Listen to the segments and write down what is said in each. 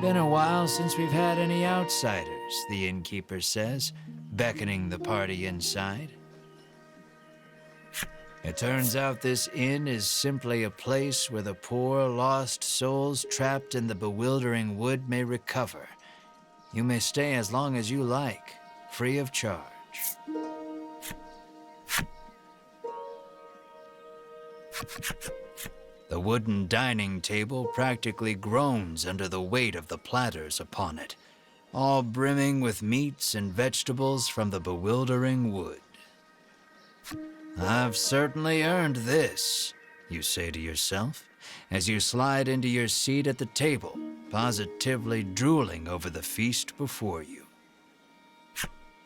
Been a while since we've had any outsiders, the innkeeper says, beckoning the party inside. It turns out this inn is simply a place where the poor, lost souls trapped in the bewildering wood may recover. You may stay as long as you like, free of charge. The wooden dining table practically groans under the weight of the platters upon it, all brimming with meats and vegetables from the bewildering wood. I've certainly earned this, you say to yourself, as you slide into your seat at the table, positively drooling over the feast before you.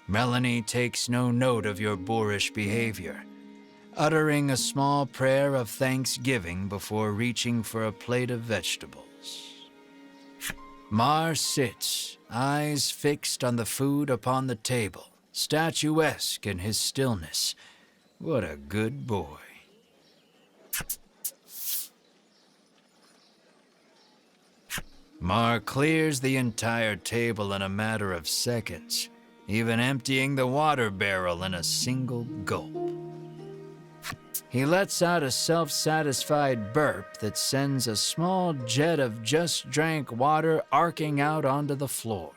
Melanie takes no note of your boorish behavior, uttering a small prayer of thanksgiving before reaching for a plate of vegetables. Mar sits, eyes fixed on the food upon the table, statuesque in his stillness. What a good boy. Mar clears the entire table in a matter of seconds, even emptying the water barrel in a single gulp. He lets out a self-satisfied burp that sends a small jet of just-drank water arcing out onto the floor.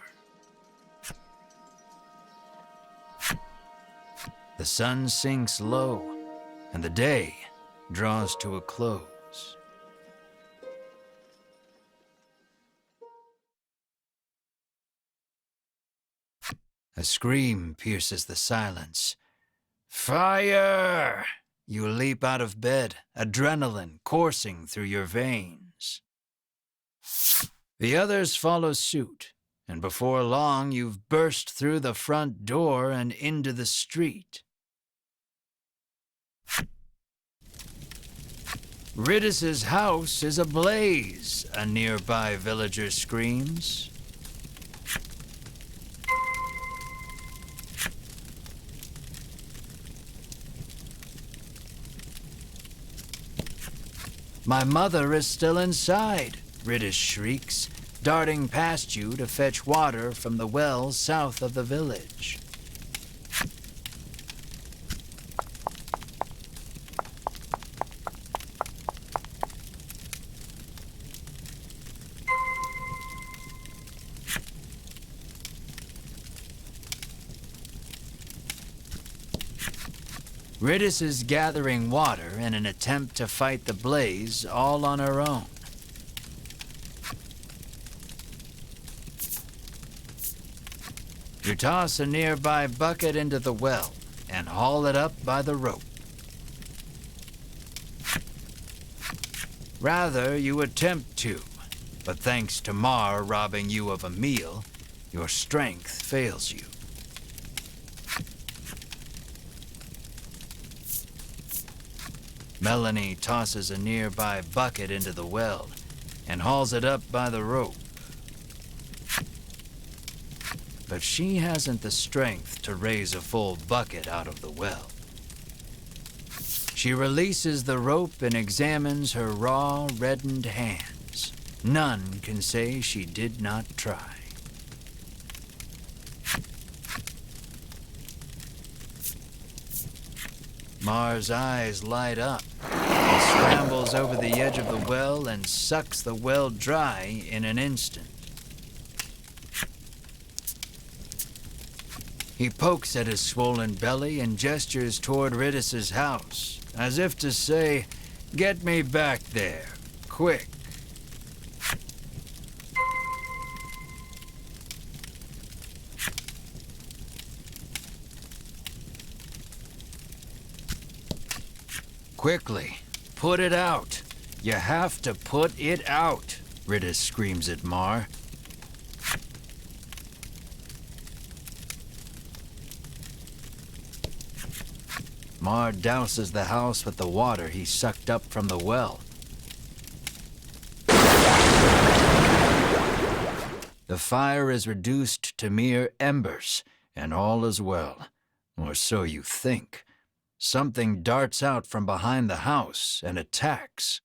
The sun sinks low, and the day draws to a close. A scream pierces the silence. Fire! You leap out of bed, adrenaline coursing through your veins. The others follow suit, and before long you've burst through the front door and into the street. Riddis's house is ablaze, a nearby villager screams. My mother is still inside, Riddis shrieks, darting past you to fetch water from the well south of the village. Riddis is gathering water in an attempt to fight the blaze all on her own. You toss a nearby bucket into the well and haul it up by the rope. Rather, you attempt to, but thanks to Mar robbing you of a meal, your strength fails you. Melanie tosses a nearby bucket into the well and hauls it up by the rope. But she hasn't the strength to raise a full bucket out of the well. She releases the rope and examines her raw, reddened hands. None can say she did not try. Mar's eyes light up. He scrambles over the edge of the well and sucks the well dry in an instant. He pokes at his swollen belly and gestures toward Riddis's house, as if to say, "Get me back there, quick." Quickly, put it out. You have to put it out, Riddis screams at Mar. Mar douses the house with the water he sucked up from the well. The fire is reduced to mere embers, and all is well. Or so you think. Something darts out from behind the house and attacks.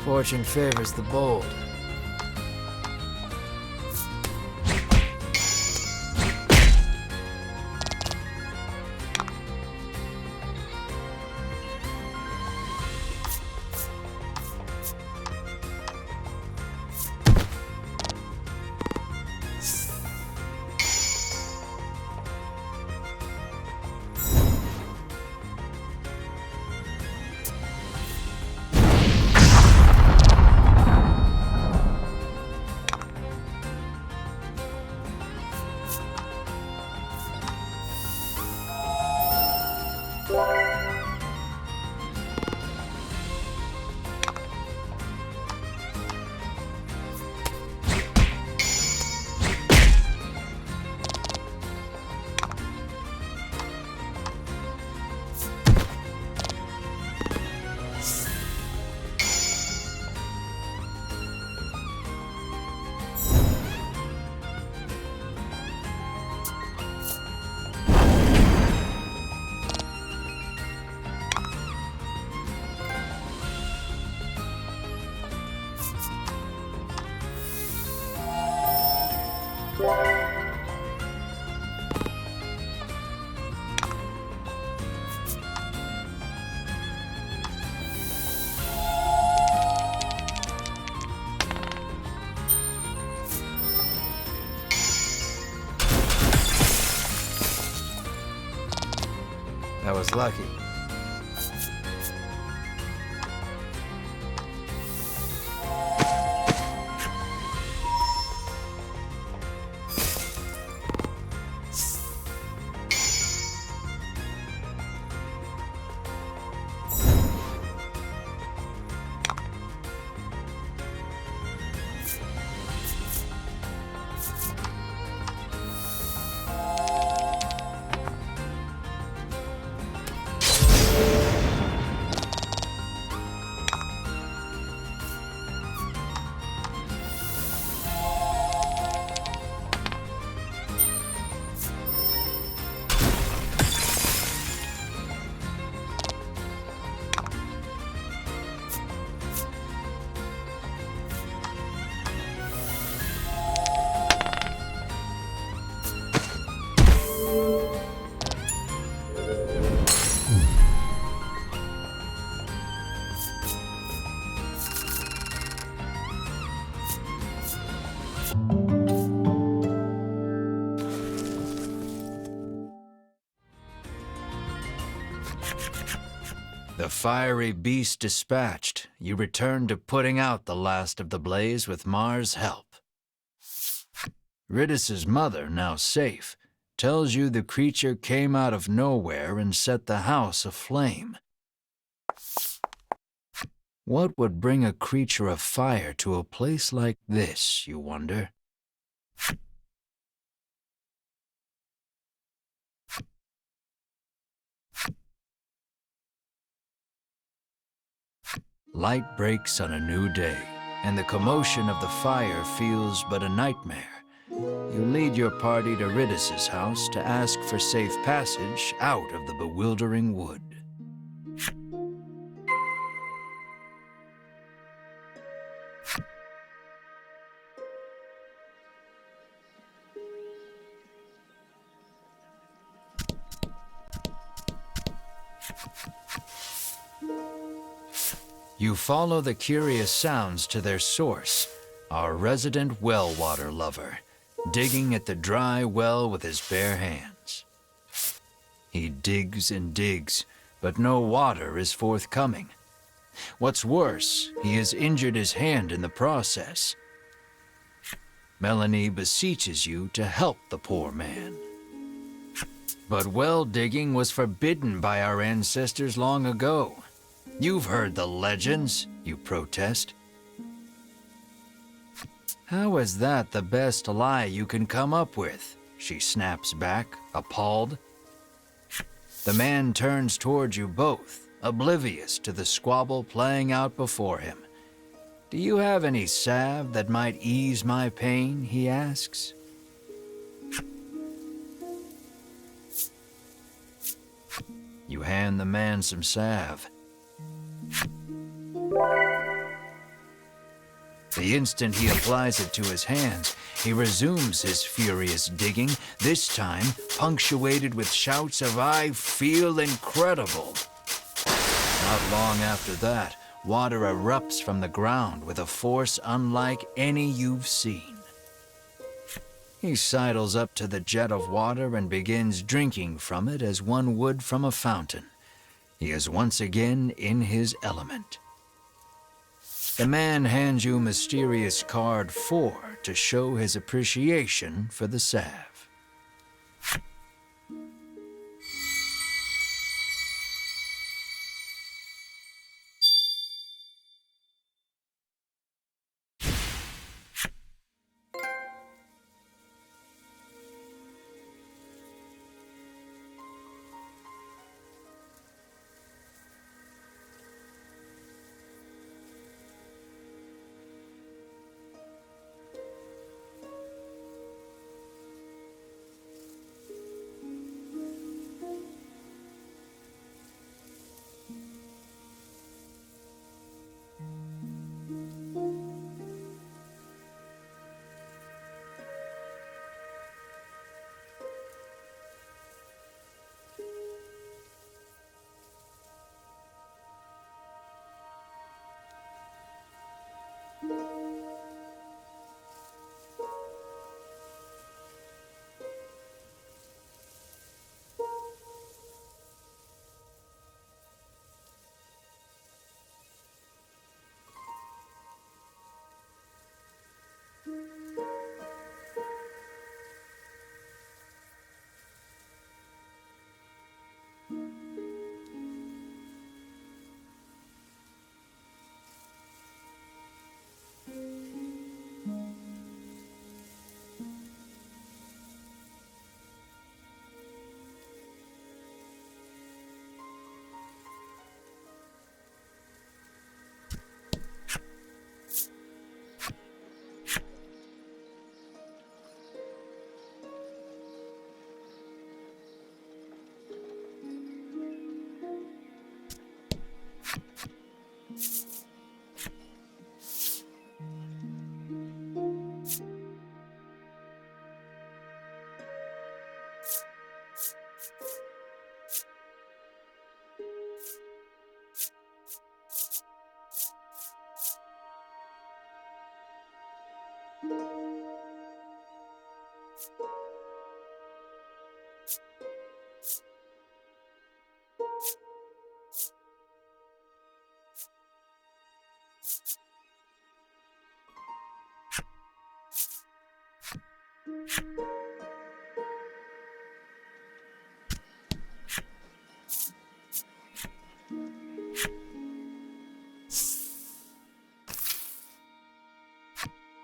Fortune favors the bold. That was lucky. The fiery beast dispatched, you return to putting out the last of the blaze with Mars' help. Ridus's mother, now safe, tells you the creature came out of nowhere and set the house aflame. What would bring a creature of fire to a place like this, you wonder? Light breaks on a new day, and the commotion of the fire feels but a nightmare. You lead your party to Ridus's house to ask for safe passage out of the bewildering wood. You follow the curious sounds to their source, our resident well water lover, digging at the dry well with his bare hands. He digs and digs, but no water is forthcoming. What's worse, he has injured his hand in the process. Melanie beseeches you to help the poor man. But well digging was forbidden by our ancestors long ago. You've heard the legends, you protest. How is that the best lie you can come up with? She snaps back, appalled. The man turns towards you both, oblivious to the squabble playing out before him. Do you have any salve that might ease my pain, he asks. You hand the man some salve. The instant he applies it to his hands, he resumes his furious digging, this time punctuated with shouts of "I feel incredible." Not long after that, water erupts from the ground with a force unlike any you've seen. He sidles up to the jet of water and begins drinking from it as one would from a fountain. He is once again in his element. The man hands you mysterious card 4 to show his appreciation for the salve.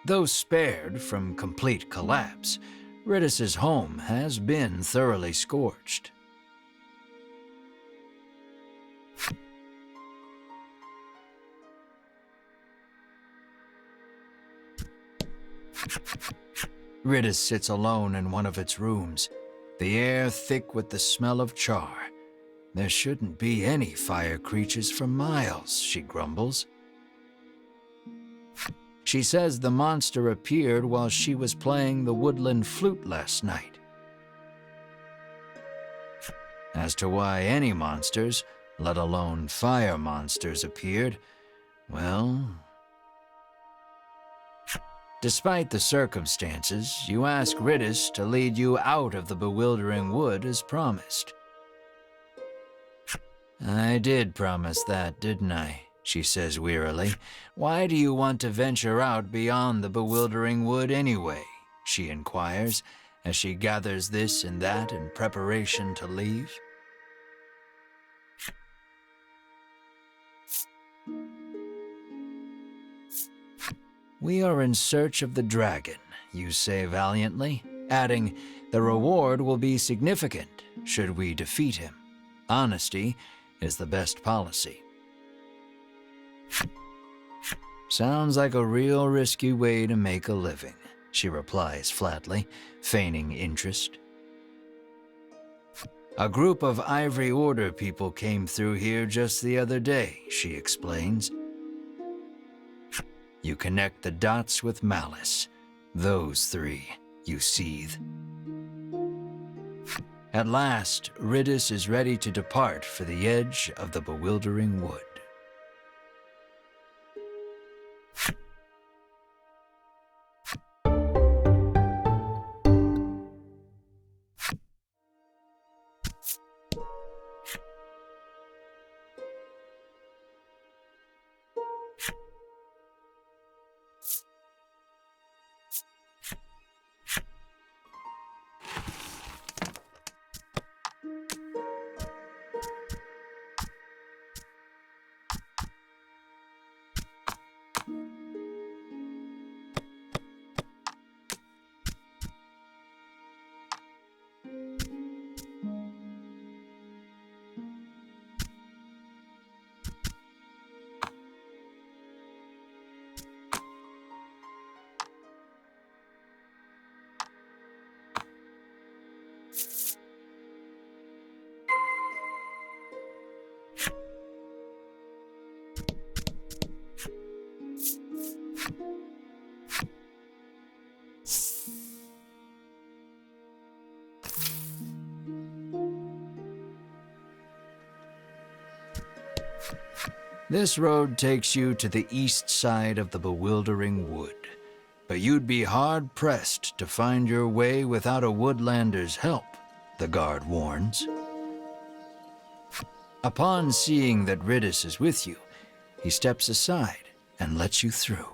Though spared from complete collapse, Rittis's home has been thoroughly scorched. Rittis sits alone in one of its rooms, the air thick with the smell of char. There shouldn't be any fire creatures for miles, she grumbles. She says the monster appeared while she was playing the woodland flute last night. As to why any monsters, let alone fire monsters, appeared, well... Despite the circumstances, you ask Rittis to lead you out of the bewildering wood as promised. I did promise that, didn't I? She says wearily. Why do you want to venture out beyond the bewildering wood anyway? She inquires, as she gathers this and that in preparation to leave. We are in search of the dragon, you say valiantly, adding, the reward will be significant should we defeat him. Honesty is the best policy. Sounds like a real risky way to make a living, she replies flatly, feigning interest. A group of Ivory Order people came through here just the other day, she explains. You connect the dots with malice. Those three, you seethe. At last, Riddis is ready to depart for the edge of the bewildering wood. This road takes you to the east side of the bewildering wood, but you'd be hard-pressed to find your way without a woodlander's help, the guard warns. Upon seeing that Riddis is with you, he steps aside and lets you through.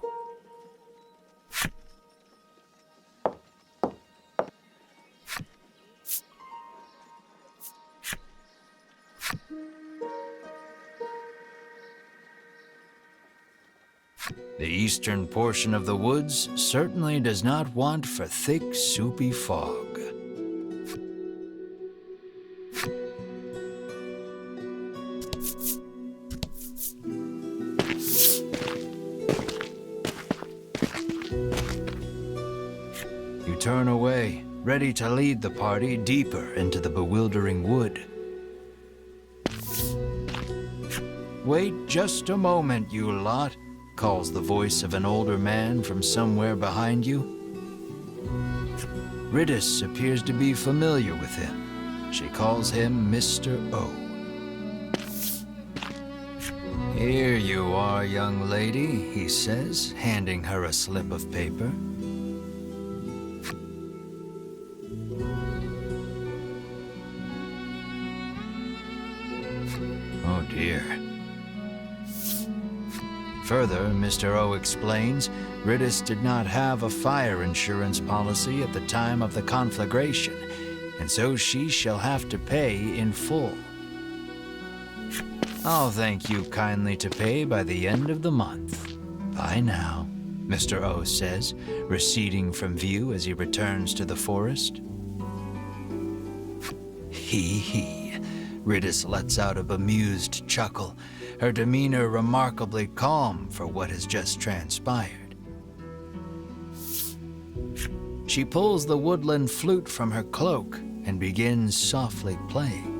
The eastern portion of the woods certainly does not want for thick, soupy fog. You turn away, ready to lead the party deeper into the bewildering wood. Wait just a moment, you lot, calls the voice of an older man from somewhere behind you. Riddis appears to be familiar with him. She calls him Mr. O. Here you are, young lady, he says, handing her a slip of paper. Oh dear. Further, Mr. O explains, Riddis did not have a fire insurance policy at the time of the conflagration, and so she shall have to pay in full. I'll thank you kindly to pay by the end of the month. Bye now, Mr. O says, receding from view as he returns to the forest. Hee. Riddis lets out a bemused chuckle, her demeanor remarkably calm for what has just transpired. She pulls the woodland flute from her cloak and begins softly playing.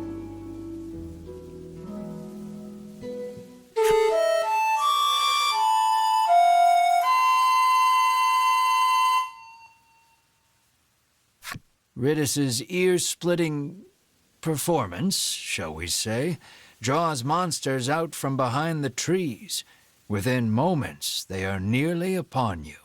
Riddis's ear-splitting performance, shall we say, draws monsters out from behind the trees. Within moments, they are nearly upon you.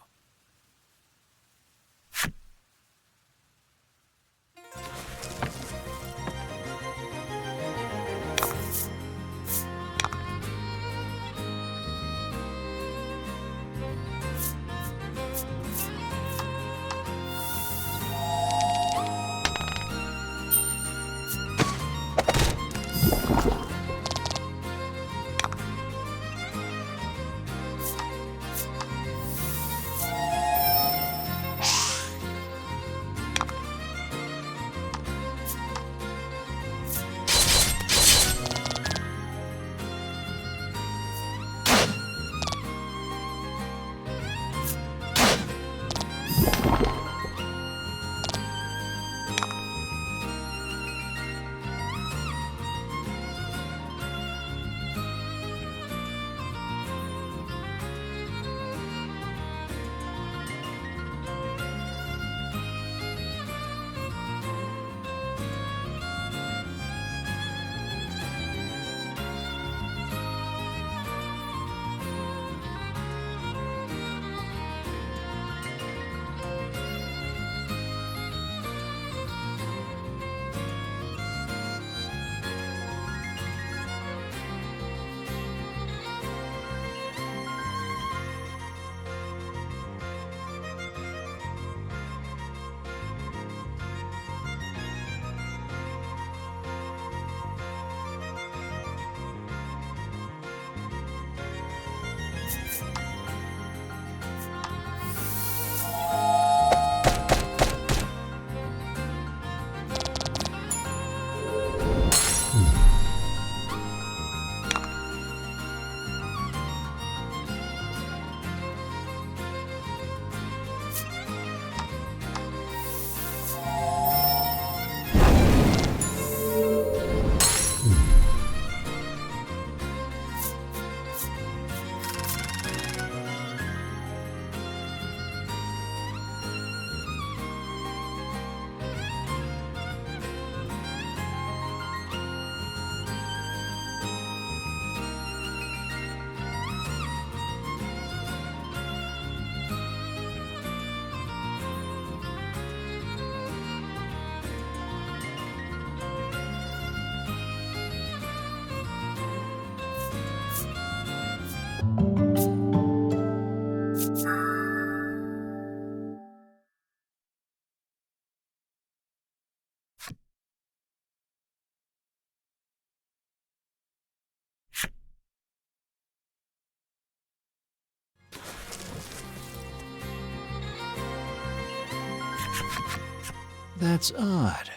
That's odd.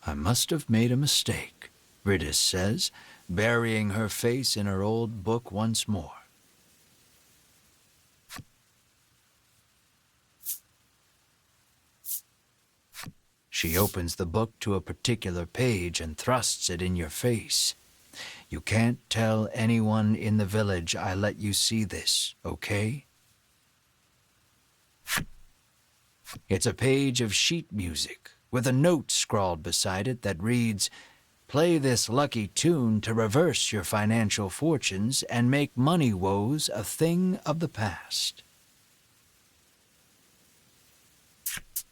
I must have made a mistake, Riddis says, burying her face in her old book once more. She opens the book to a particular page and thrusts it in your face. You can't tell anyone in the village I let you see this, okay? It's a page of sheet music with a note scrawled beside it that reads, "Play this lucky tune to reverse your financial fortunes and make money woes a thing of the past."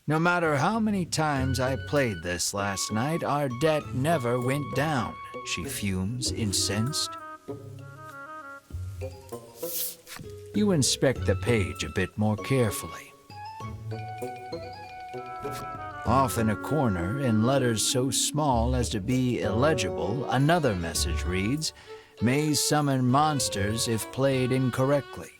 No matter how many times I played this last night, our debt never went down, she fumes, incensed. You inspect the page a bit more carefully. Off in a corner, in letters so small as to be illegible, another message reads, "May summon monsters if played incorrectly."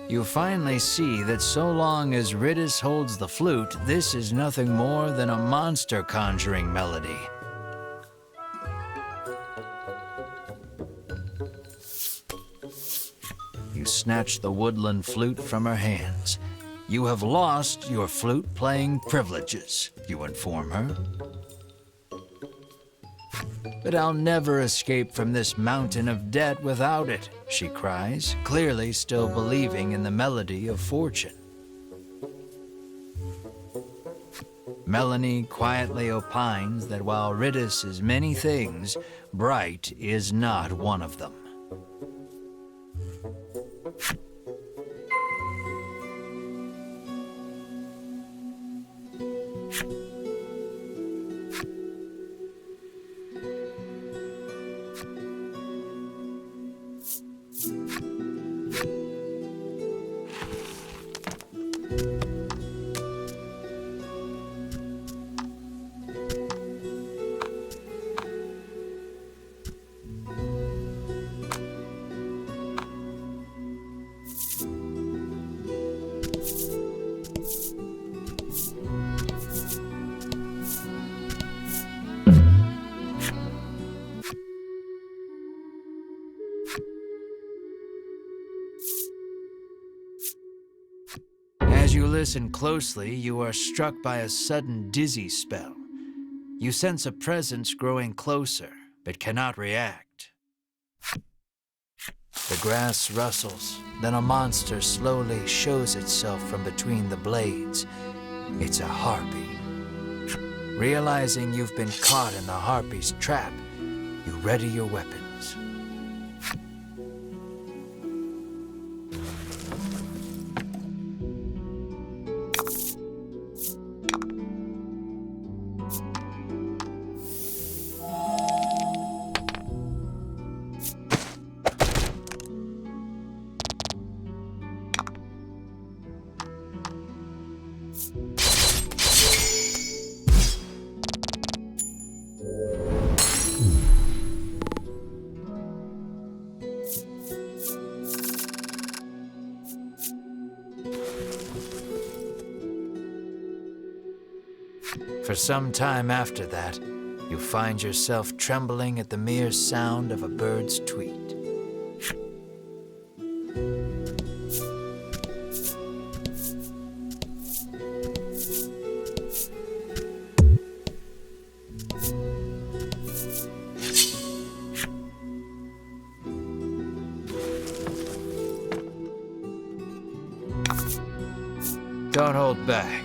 You finally see that so long as Riddis holds the flute, this is nothing more than a monster conjuring melody. You snatch the woodland flute from her hands. You have lost your flute-playing privileges, you inform her. But I'll never escape from this mountain of debt without it, she cries, clearly still believing in the melody of fortune. Melanie quietly opines that while Riddis is many things, bright is not one of them. As you listen closely, you are struck by a sudden dizzy spell. You sense a presence growing closer, but cannot react. The grass rustles, then a monster slowly shows itself from between the blades. It's a harpy. Realizing you've been caught in the harpy's trap, you ready your weapons. For some time after that, you find yourself trembling at the mere sound of a bird's tweet. Don't hold back.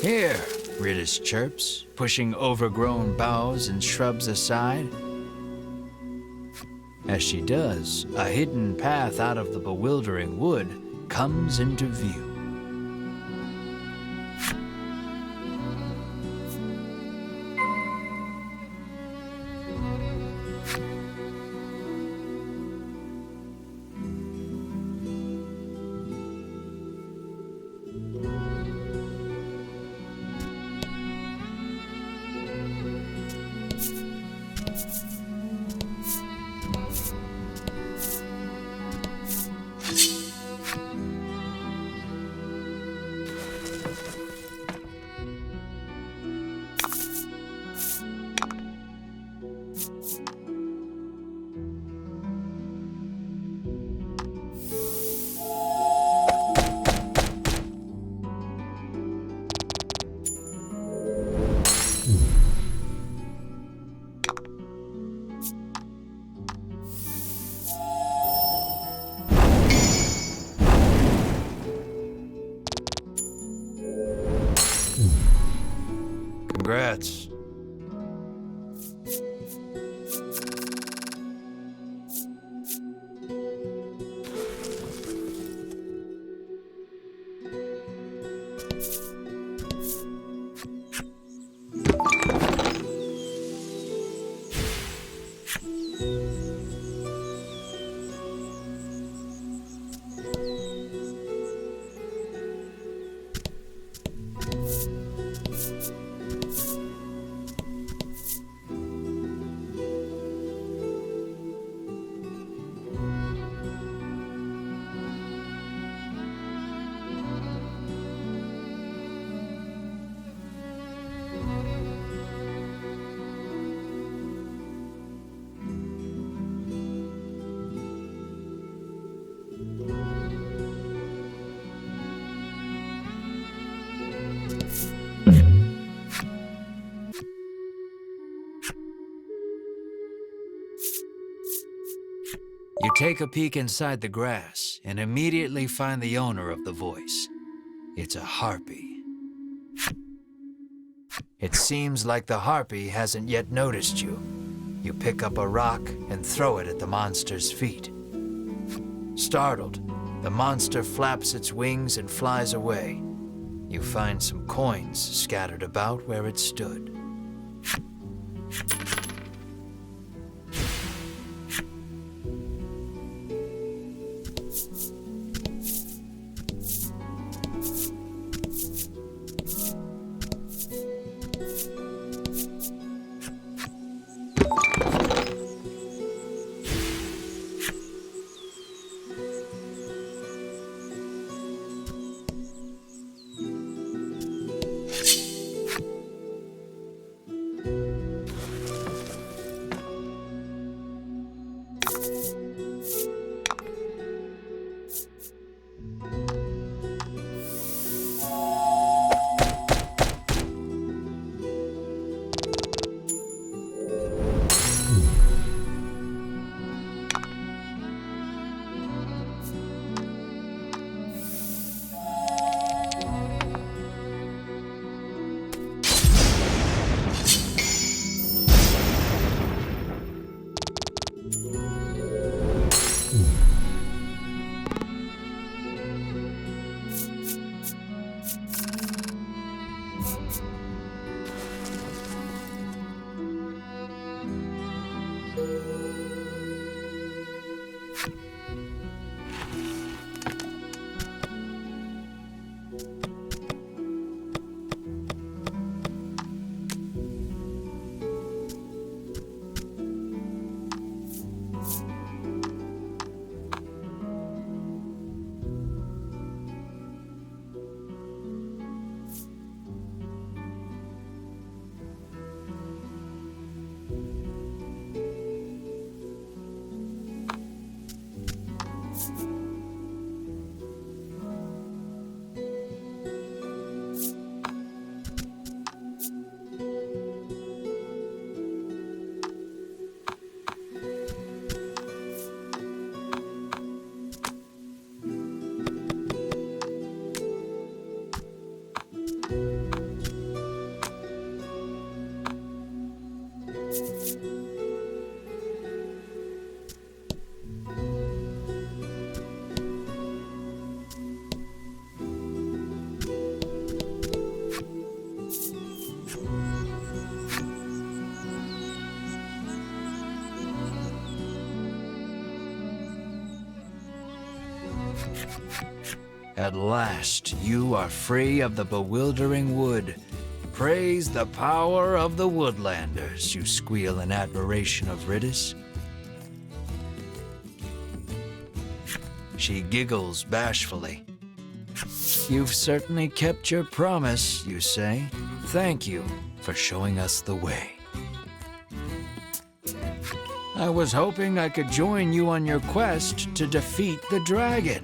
Here, Ritis chirps, pushing overgrown boughs and shrubs aside. As she does, a hidden path out of the bewildering wood comes into view. Congrats. You take a peek inside the grass and immediately find the owner of the voice. It's a harpy. It seems like the harpy hasn't yet noticed you. You pick up a rock and throw it at the monster's feet. Startled, the monster flaps its wings and flies away. You find some coins scattered about where it stood. At last, you are free of the bewildering wood. Praise the power of the woodlanders, you squeal in admiration of Riddis. She giggles bashfully. You've certainly kept your promise, you say. Thank you for showing us the way. I was hoping I could join you on your quest to defeat the dragon,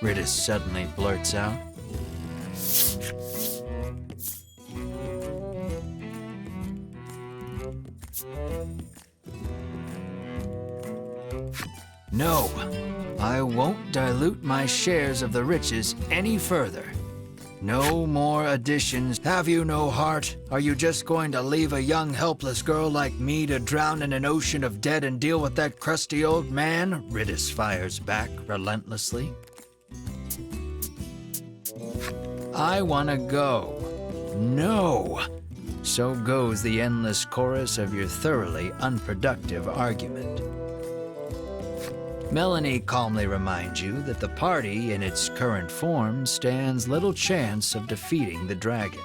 Riddis suddenly blurts out. No, I won't dilute my shares of the riches any further. No more additions. Have you no heart? Are you just going to leave a young helpless girl like me to drown in an ocean of debt and deal with that crusty old man? Riddis fires back relentlessly. I want to go. No. So goes the endless chorus of your thoroughly unproductive argument. Melanie calmly reminds you that the party in its current form stands little chance of defeating the dragon.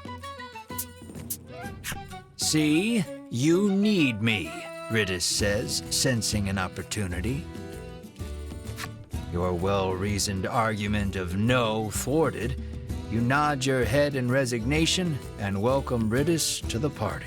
See, you need me, Riddis says, sensing an opportunity. Your well-reasoned argument of no thwarted, you nod your head in resignation and welcome Riddis to the party.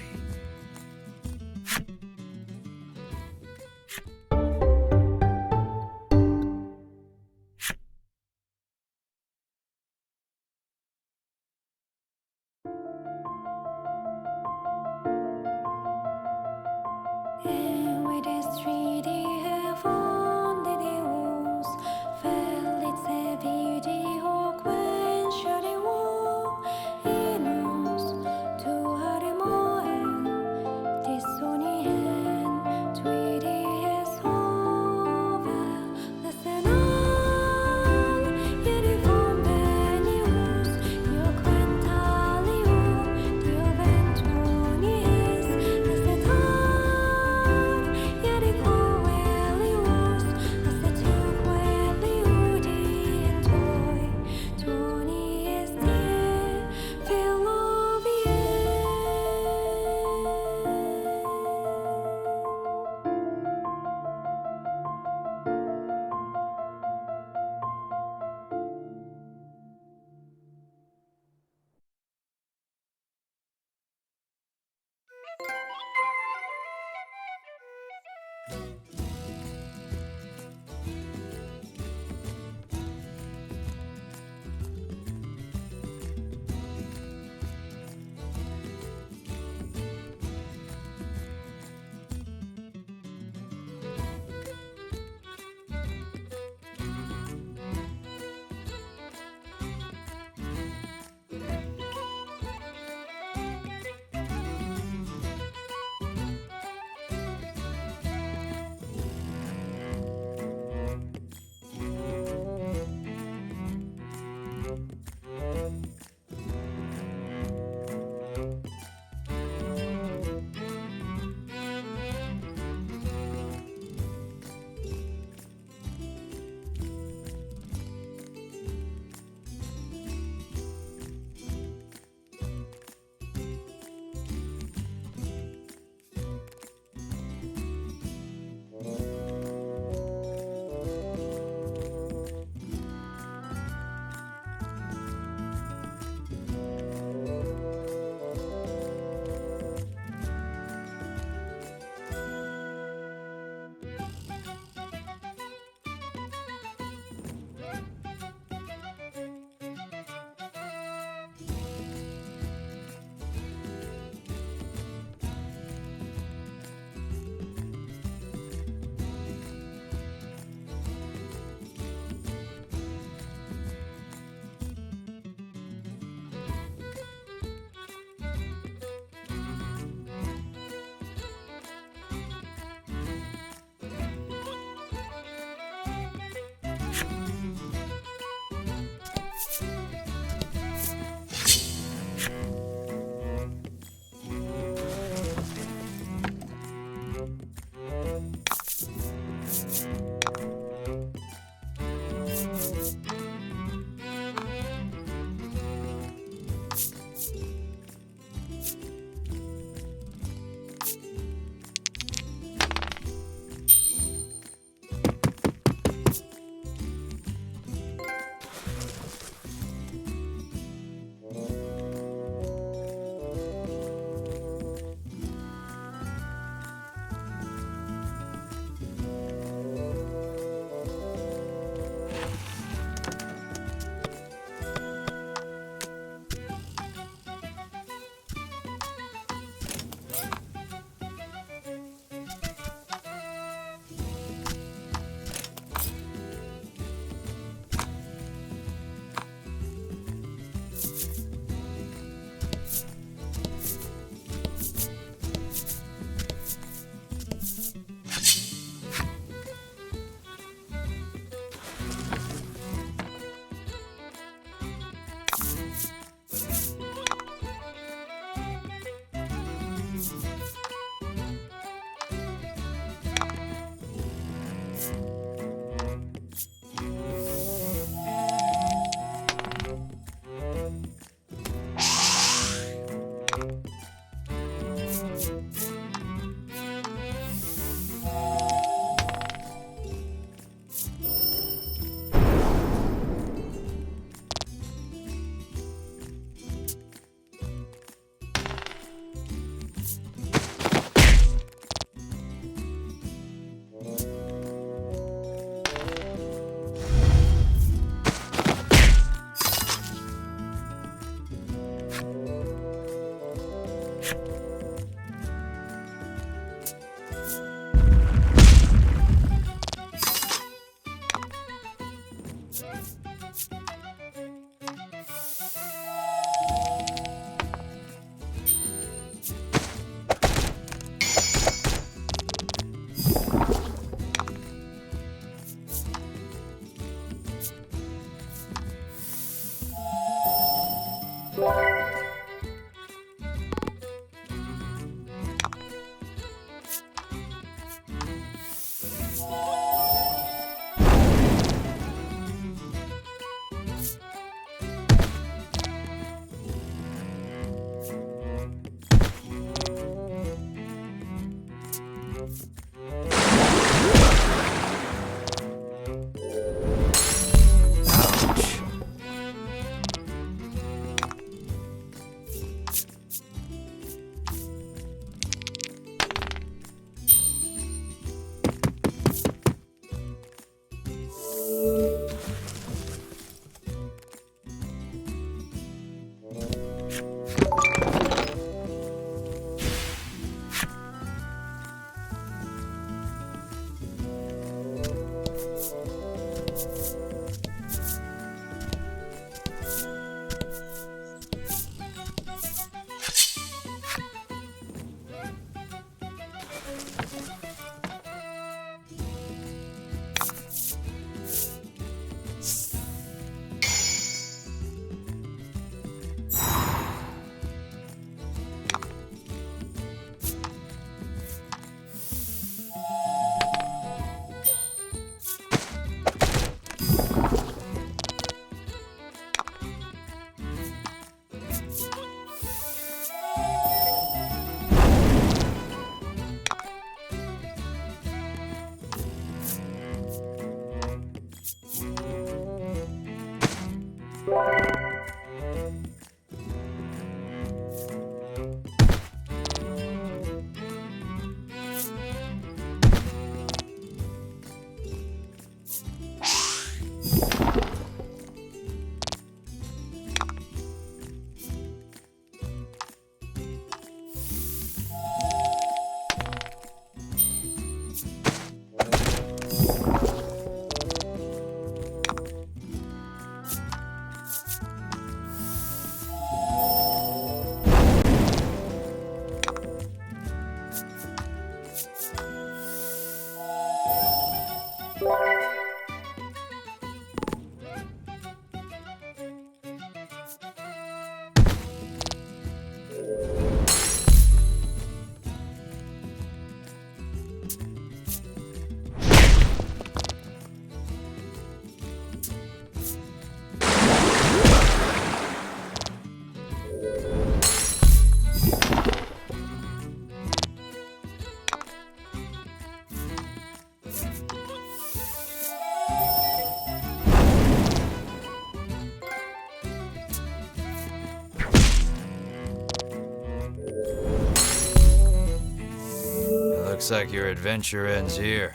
Looks like your adventure ends here.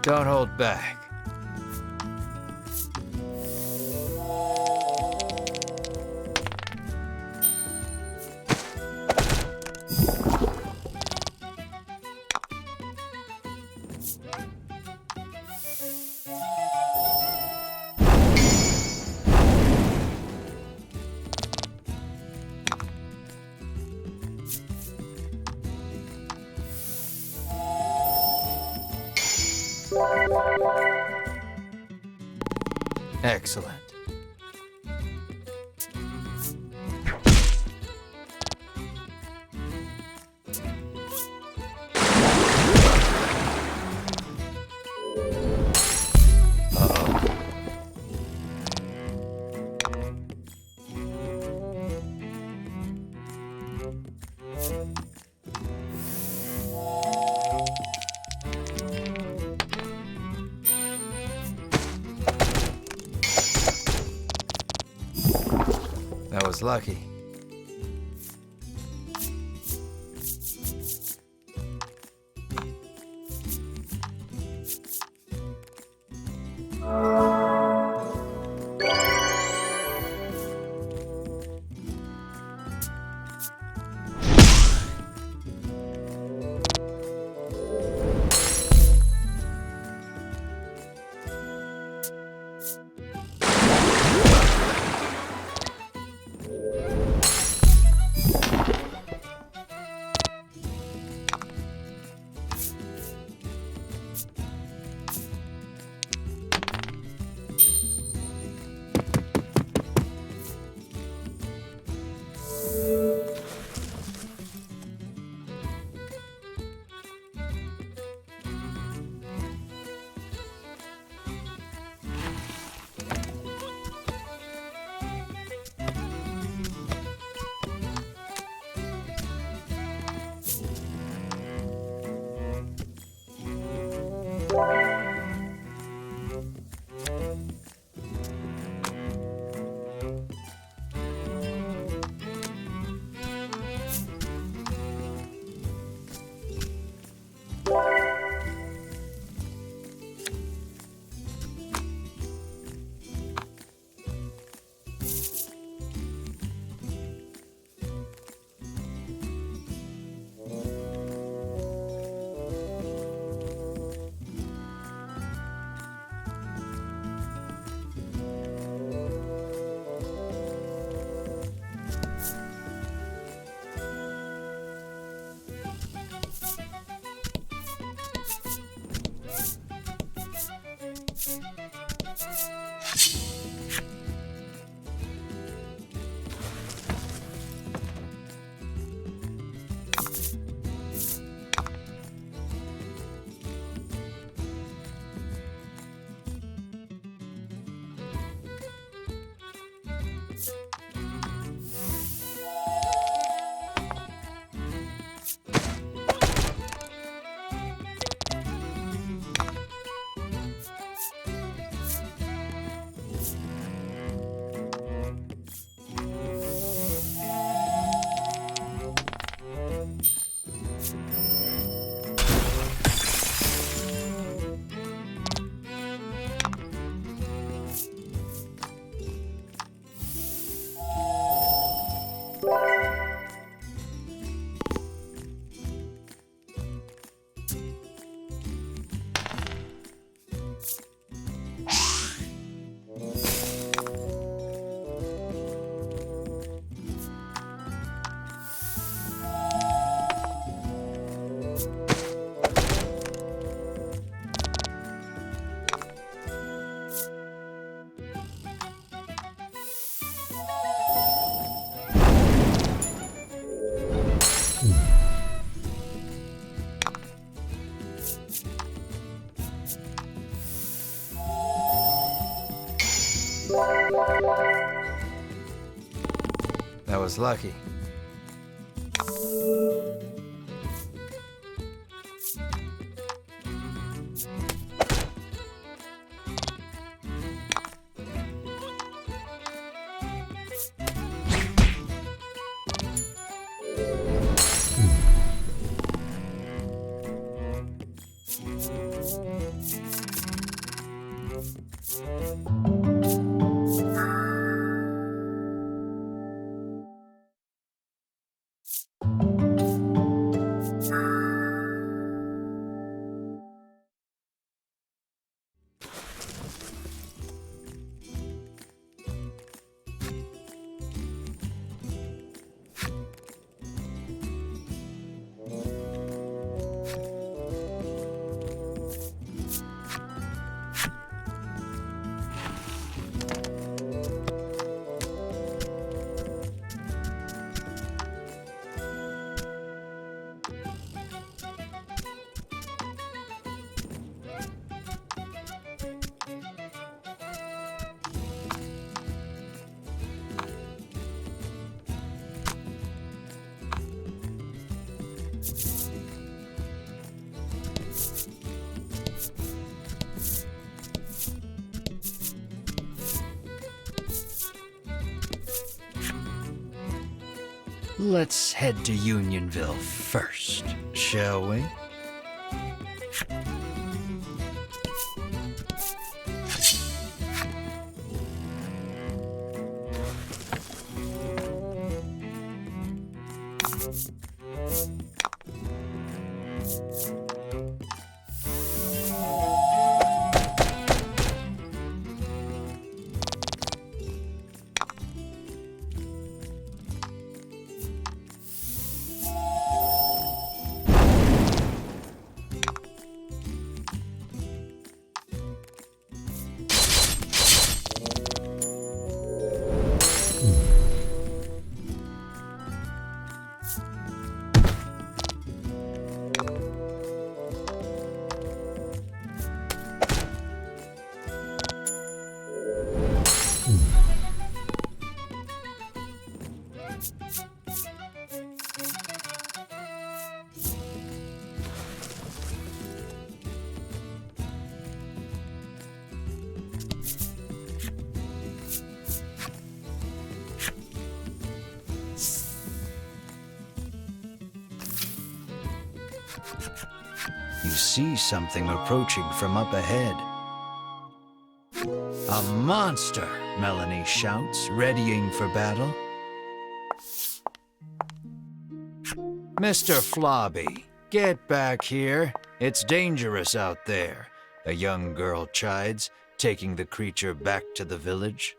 Don't hold back. Excellent. That was lucky. That was lucky. Let's head to Unionville first, shall we? You see something approaching from up ahead. A monster, Melanie shouts, readying for battle. Mr. Flobby, get back here. It's dangerous out there, a young girl chides, taking the creature back to the village.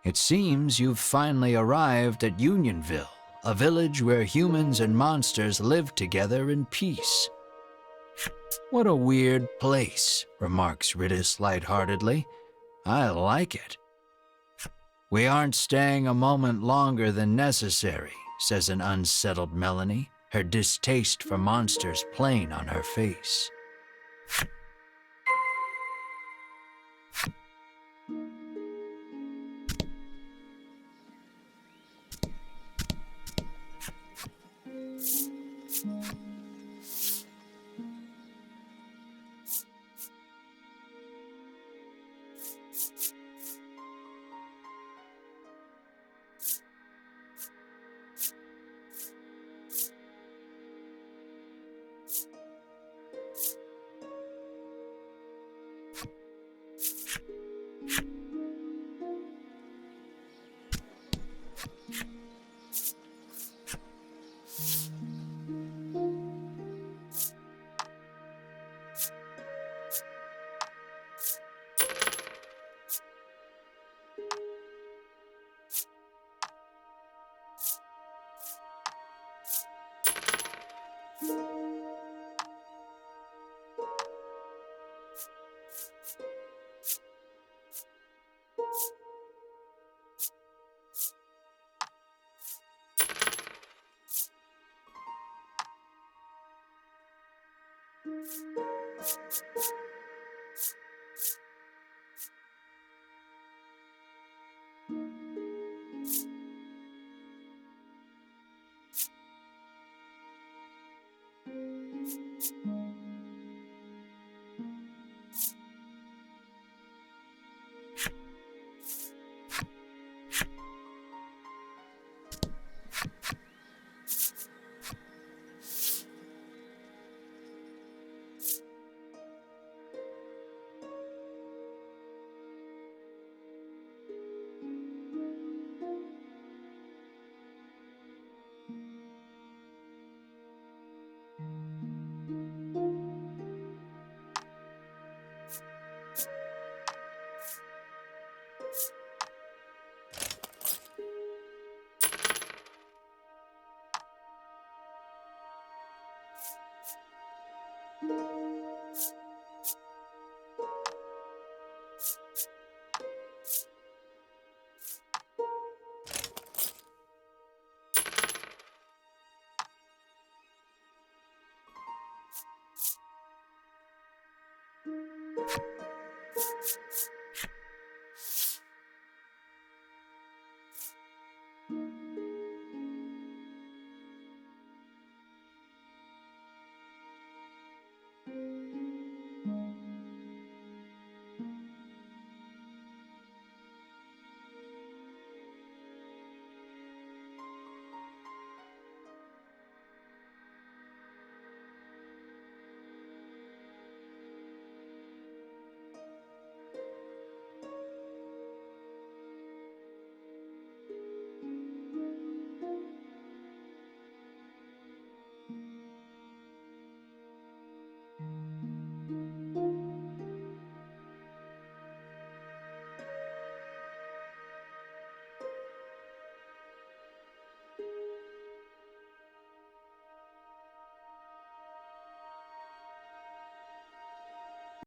It seems you've finally arrived at Unionville, a village where humans and monsters live together in peace. What a weird place, remarks Ridis lightheartedly. I like it. We aren't staying a moment longer than necessary, says an unsettled Melanie, her distaste for monsters plain on her face.